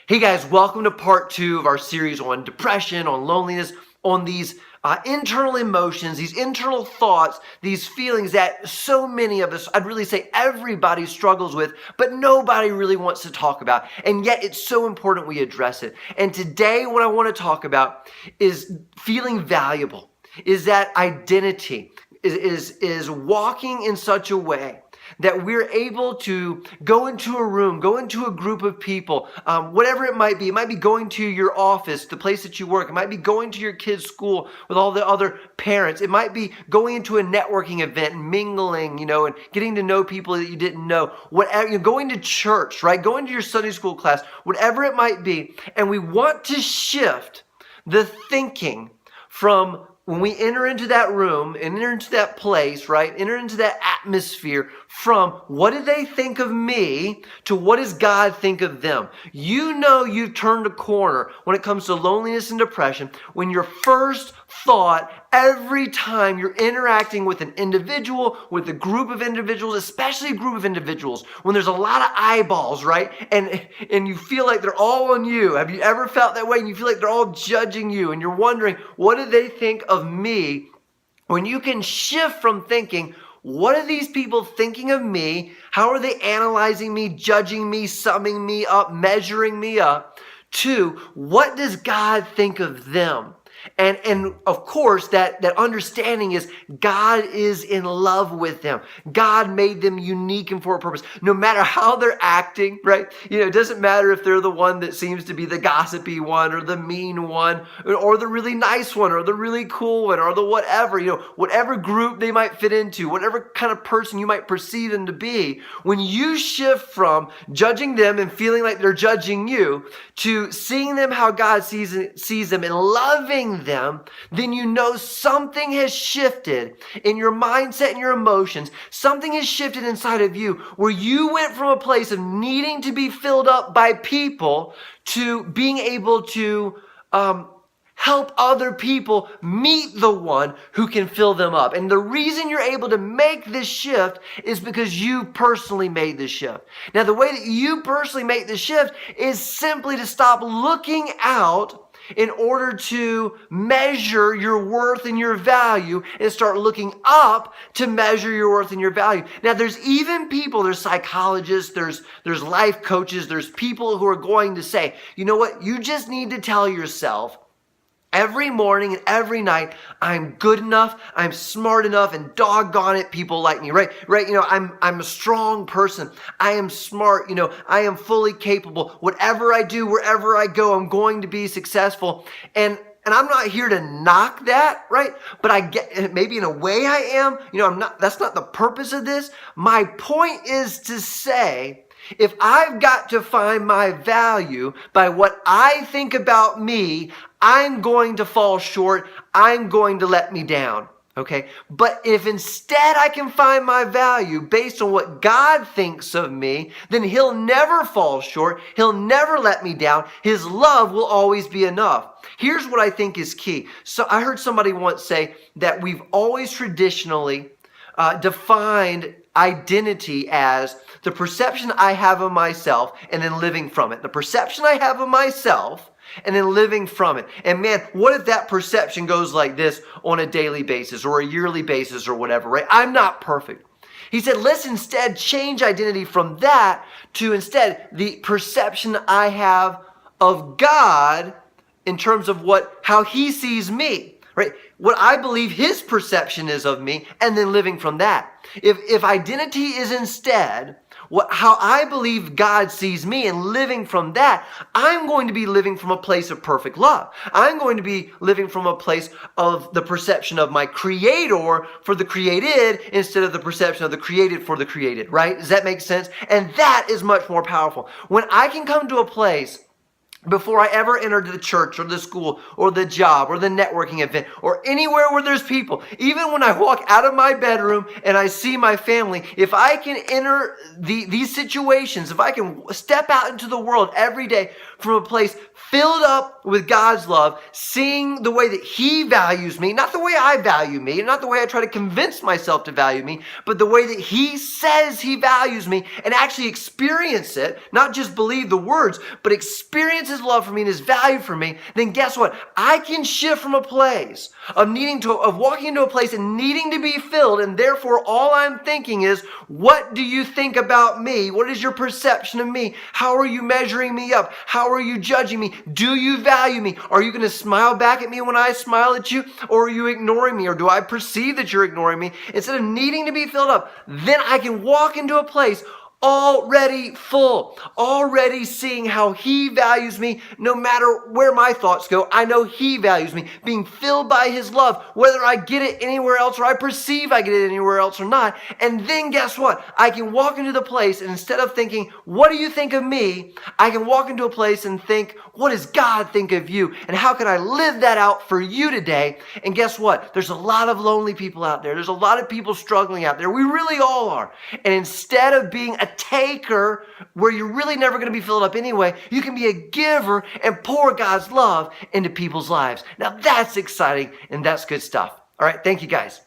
Hey guys, welcome to part 2 of our series on depression, on loneliness, on these internal emotions, these internal thoughts, these feelings that so many of us, I'd really say everybody struggles with, but nobody really wants to talk about. And yet it's so important we address it. And today what I want to talk about is feeling valuable, is that identity, is walking in such a way that we're able to go into a room, go into a group of people, whatever it might be. It might be going to your office, the place that you work. It might be going to your kids' school with all the other parents. It might be going into a networking event and mingling, and getting to know people that you didn't know. Whatever, going to church, right? Going to your Sunday school class, whatever it might be. And we want to shift the thinking from when we enter into that room, enter into that place, right? Enter into that atmosphere from what do they think of me to what does God think of them? You've turned a corner when it comes to loneliness and depression when your first thought every time you're interacting with an individual, with a group of individuals, especially a group of individuals, when there's a lot of eyeballs, right? And you feel like they're all on you. Have you ever felt that way? And you feel like they're all judging you and you're wondering, what do they think of me? When you can shift from thinking, what are these people thinking of me? How are they analyzing me, judging me, summing me up, measuring me up? To what does God think of them? And of course, that understanding is God is in love with them. God made them unique and for a purpose. No matter how they're acting, right? It doesn't matter if they're the one that seems to be the gossipy one or the mean one or the really nice one or the really cool one or the whatever, whatever group they might fit into, whatever kind of person you might perceive them to be. When you shift from judging them and feeling like they're judging you to seeing them how God sees them and loving them, then something has shifted in your mindset and your emotions. Something has shifted inside of you where you went from a place of needing to be filled up by people to being able to help other people meet the one who can fill them up. And the reason you're able to make this shift is because you personally made this shift. Now, the way that you personally make this shift is simply to stop looking out in order to measure your worth and your value and start looking up to measure your worth and your value. Now, there's even people, there's psychologists, there's life coaches, there's people who are going to say, you know what, you just need to tell yourself every morning and every night, I'm good enough, I'm smart enough, and doggone it, people like me, right? I'm a strong person. I am smart, I am fully capable. Whatever I do, wherever I go, I'm going to be successful. And I'm not here to knock that, right? But I get, maybe in a way I am, that's not the purpose of this. My point is to say, if I've got to find my value by what I think about me, I'm going to fall short. I'm going to let me down. Okay. But if instead I can find my value based on what God thinks of me, then He'll never fall short. He'll never let me down. His love will always be enough. Here's what I think is key. So I heard somebody once say that we've always traditionally defined identity as the perception I have of myself and then living from it. The perception I have of myself and then living from it. And man, what if that perception goes like this on a daily basis or a yearly basis or whatever, right? I'm not perfect. He said, let's instead change identity from that to instead the perception I have of God in terms of how He sees me. Right? What I believe His perception is of me, and then living from that. If identity is instead how I believe God sees me and living from that, I'm going to be living from a place of perfect love. I'm going to be living from a place of the perception of my Creator for the created instead of the perception of the created for the created, right? Does that make sense? And that is much more powerful. When I can come to a place before I ever entered the church or the school or the job or the networking event or anywhere where there's people, even when I walk out of my bedroom and I see my family, if I can enter these situations, if I can step out into the world every day from a place filled up with God's love, seeing the way that He values me, not the way I value me, not the way I try to convince myself to value me, but the way that He says He values me, and actually experience it, not just believe the words, but experience His love for me and His value for me, then guess what? I can shift from a place of walking into a place and needing to be filled, and therefore all I'm thinking is, what do you think about me? What is your perception of me? How are you measuring me up? How are you judging me? Do you value me? Are you going to smile back at me when I smile at you? Or are you ignoring me? Or do I perceive that you're ignoring me? Instead of needing to be filled up, then I can walk into a place already full, already seeing how He values me no matter where my thoughts go. I know He values me, being filled by His love, whether I get it anywhere else or I perceive I get it anywhere else or not. And then guess what? I can walk into the place, and instead of thinking, what do you think of me? I can walk into a place and think, what does God think of you? And how can I live that out for you today? And guess what? There's a lot of lonely people out there. There's a lot of people struggling out there. We really all are. And instead of being a taker where you're really never going to be filled up anyway, you can be a giver and pour God's love into people's lives. Now that's exciting and that's good stuff. All right. Thank you guys.